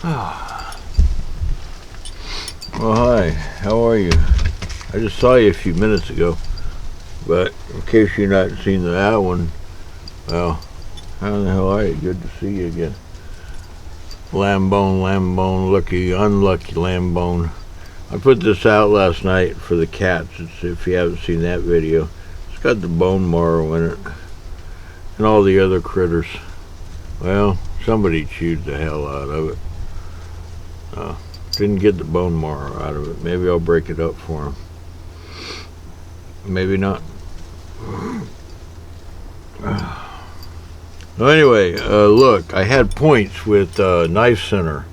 Well, hi, how are you? I just saw you a few minutes ago, but in case you're not seeing that one, well, how the hell are you? Good to see you again. Lambone, lucky, unlucky Lambone. I put this out last night for the cats. If you haven't seen that video, it's got the bone marrow in it and all the other critters. Well, somebody chewed the hell out of it. Didn't get the bone marrow out of it. Maybe I'll break it up for him. Maybe not. Well, anyway, look, I had points with Knife Center.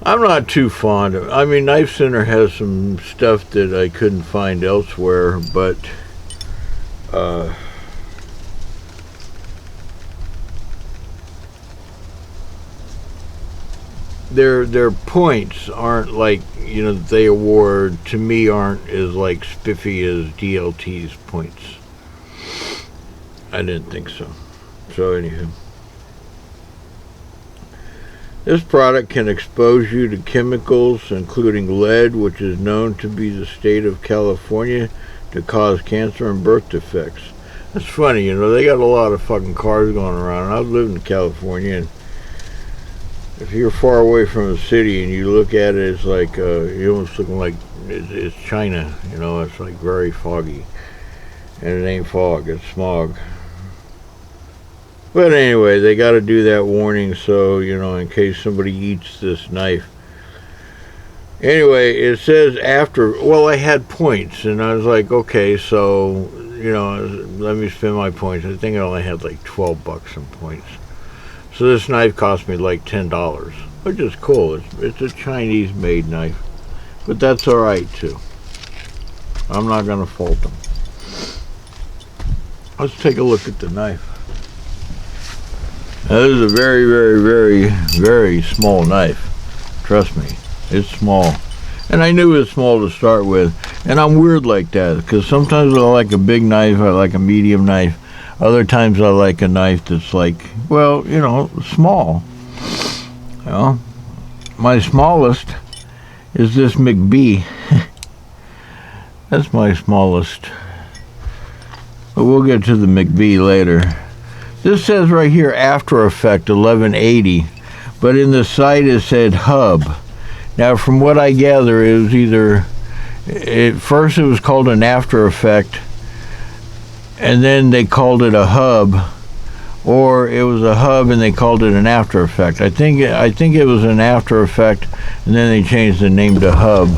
I'm not too fond of it. I mean, Knife Center has some stuff that I couldn't find elsewhere, but their points aren't like, that they award, to me, aren't as like spiffy as DLT's points. I didn't think so. So anywho, this product can expose you to chemicals including lead, which is known to be the state of California to cause cancer and birth defects. That's funny, they got a lot of fucking cars going around. I was living in California, and if you're far away from a city and you look at it, it's like you're almost looking like it's China. It's like very foggy, and it ain't fog, it's smog. But anyway, they got to do that warning, so in case somebody eats this knife. Anyway, it says after. Well, I had points, and I was like, okay, so let me spend my points. I think I only had like $12 in points. So this knife cost me like $10, which is cool. It's a Chinese-made knife, but that's all right too. I'm not gonna fault them. Let's take a look at the knife. Now, this is a very, very, very, very small knife. Trust me, it's small. And I knew it was small to start with. And I'm weird like that, because sometimes I like a big knife, I like a medium knife. Other times I like a knife that's like, well, small. My smallest is this McBee. That's my smallest. But we'll get to the McBee later. This says right here, After Effect 1180, but in the site it said hub. Now, from what I gather, it was either, at first it was called an After Effect, and then they called it a hub, or it was a hub and they called it an After Effect. I think it was an After Effect, and then they changed the name to hub.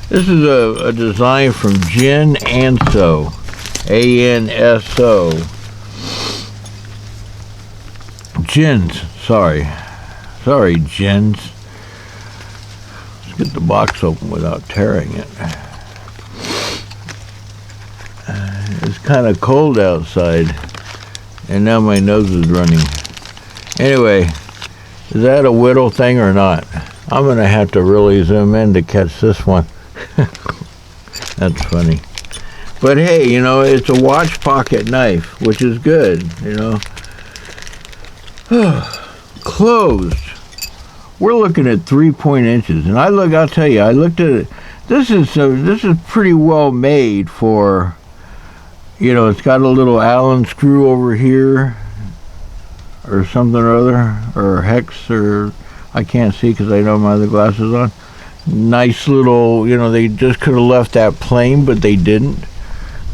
This is a design from Jens Anso, A-N-S-O. Jens, sorry, Jens. Let's get the box open without tearing it. It's kind of cold outside, and now my nose is running. Anyway, is that a whittle thing or not? I'm going to have to really zoom in to catch this one. That's funny. But hey, it's a watch pocket knife, which is good, Closed. We're looking at 3 inches, and I'll tell you, I looked at it. This is pretty well made for, it's got a little Allen screw over here, or something or other, or hex, or I can't see because I don't have my other glasses on. Nice little, they just could have left that plain, but they didn't.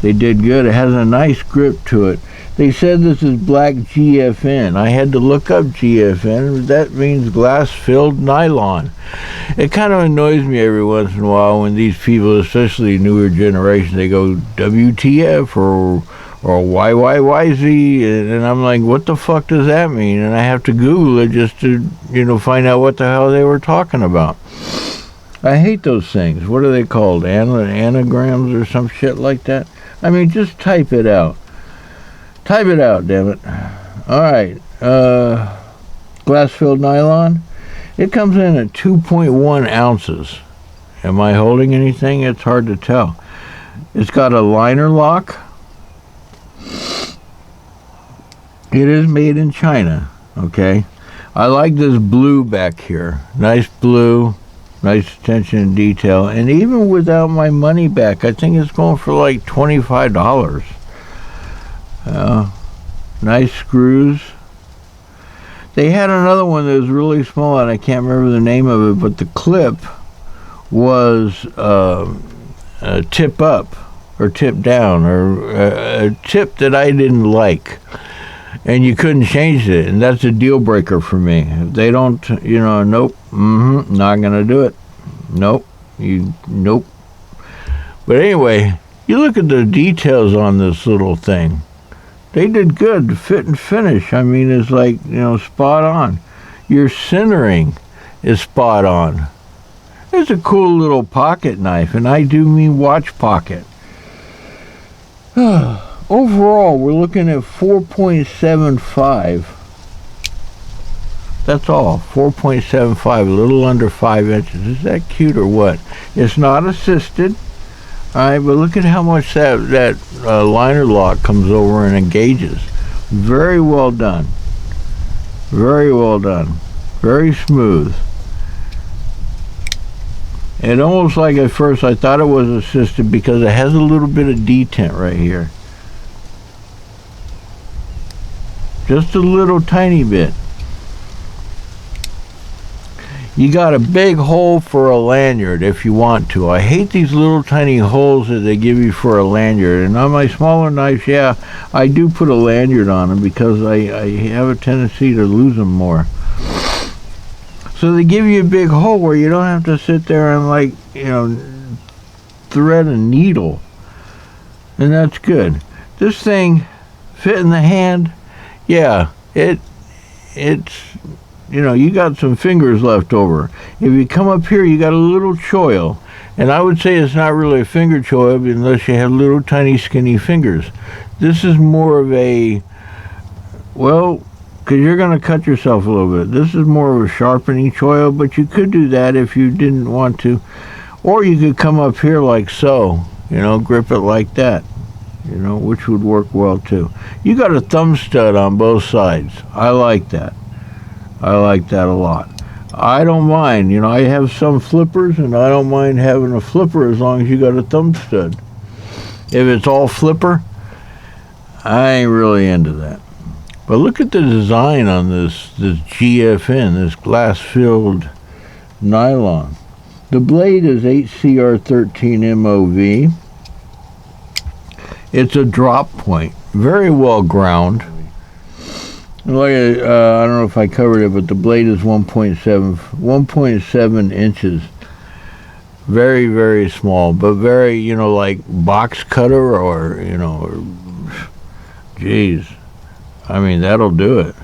They did good. It has a nice grip to it. They said this is black GFN. I had to look up GFN. That means glass-filled nylon. It kind of annoys me every once in a while when these people, especially newer generation, they go WTF or YYYZ, and I'm like, what the fuck does that mean? And I have to Google it just to, find out what the hell they were talking about. I hate those things. What are they called? Anagrams or some shit like that? I mean, just type it out. Type it out, damn it. Alright. Glass-filled nylon. It comes in at 2.1 ounces. Am I holding anything? It's hard to tell. It's got a liner lock. It is made in China, okay? I like this blue back here. Nice blue, nice attention to detail. And even without my money back, I think it's going for like $25. Nice screws. They had another one that was really small, and I can't remember the name of it, but the clip was tip up or tip down, or a tip that I didn't like, and you couldn't change it, and that's a deal breaker for me. If they don't, nope, not gonna do it. Nope, nope. But anyway, you look at the details on this little thing. They did good. The fit and finish, I mean, is like, spot on. Your centering is spot on. It's a cool little pocket knife, and I do mean watch pocket. Overall, we're looking at 4.75. That's all, 4.75, a little under 5 inches. Is that cute or what? It's not assisted. All right, but look at how much that liner lock comes over and engages. Very well done. Very well done. Very smooth. And almost like at first I thought it was assisted because it has a little bit of detent right here. Just a little tiny bit. You got a big hole for a lanyard if you want to. I hate these little tiny holes that they give you for a lanyard. And on my smaller knives, yeah, I do put a lanyard on them because I have a tendency to lose them more. So they give you a big hole where you don't have to sit there and thread a needle. And that's good. This thing fit in the hand. Yeah, it's you got some fingers left over. If you come up here, you got a little choil. And I would say it's not really a finger choil unless you have little tiny skinny fingers. This is more of a, because you're going to cut yourself a little bit. This is more of a sharpening choil, but you could do that if you didn't want to. Or you could come up here like so, grip it like that, which would work well too. You got a thumb stud on both sides. I like that. I like that a lot. I don't mind. I have some flippers, and I don't mind having a flipper as long as you got a thumb stud. If it's all flipper, I ain't really into that. But look at the design on this GFN, this glass-filled nylon. The blade is 8CR13 MOV. It's a drop point, very well ground. Like I don't know if I covered it, but the blade is 1.7 inches. Very, very small, but very, like box cutter or, geez. I mean, that'll do it.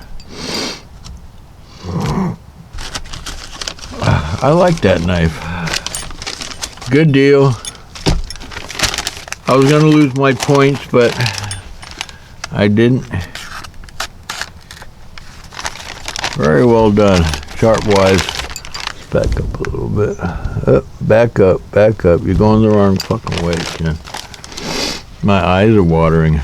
I like that knife. Good deal. I was going to lose my points, but I didn't. Very well done, sharp-wise. Let's back up a little bit. Back up. You're going the wrong fucking way, Ken. My eyes are watering.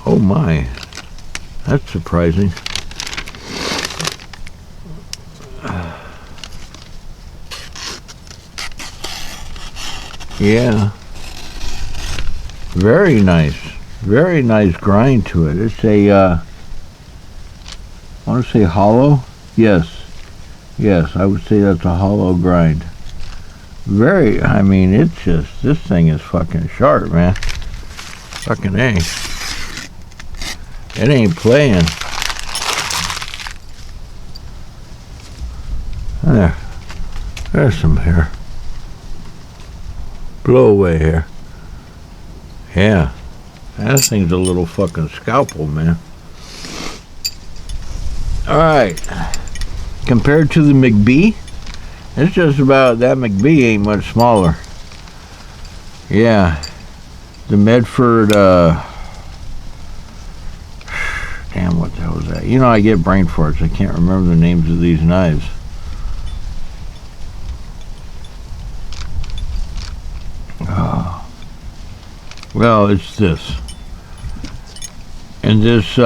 Oh my, that's surprising. Yeah. Very nice grind to it. It's a, I want to say hollow? Yes, I would say that's a hollow grind. I mean, it's just, this thing is fucking sharp, man. Fucking A. It ain't playing. There's some hair. Blow away hair. Yeah, that thing's a little fucking scalpel, man. Alright, compared to the McBee, it's just about, that McBee ain't much smaller. Yeah, the Medford, damn, what the hell was that? I get brain farts, I can't remember the names of these knives. Oh. Well, it's this. And this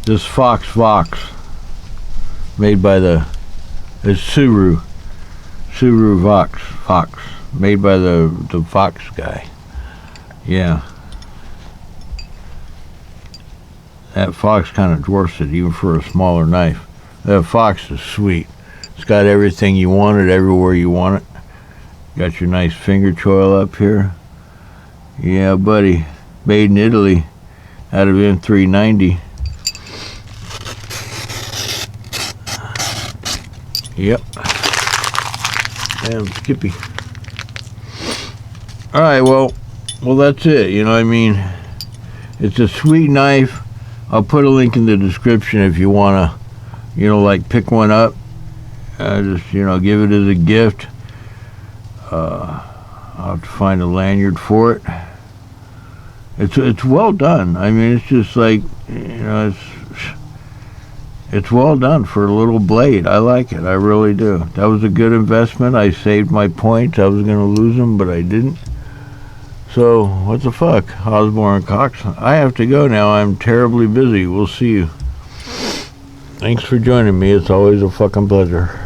this Fox made by it's Subaru Fox made by the Fox guy. Yeah, that Fox kind of dwarfs it even for a smaller knife. That Fox is sweet. It's got everything you want it everywhere you want it. Got your nice finger choil up here. Yeah, buddy. Made in Italy out of M390. Yep. Damn, Skippy. Alright, well, that's it. You know what I mean? It's a sweet knife. I'll put a link in the description if you want to, like pick one up. Just, give it as a gift. I'll have to find a lanyard for it. It's well done. I mean, it's just like, it's well done for a little blade. I like it. I really do. That was a good investment. I saved my points. I was going to lose them, but I didn't. So, what the fuck? Osborne Cox. I have to go now. I'm terribly busy. We'll see you. Thanks for joining me. It's always a fucking pleasure.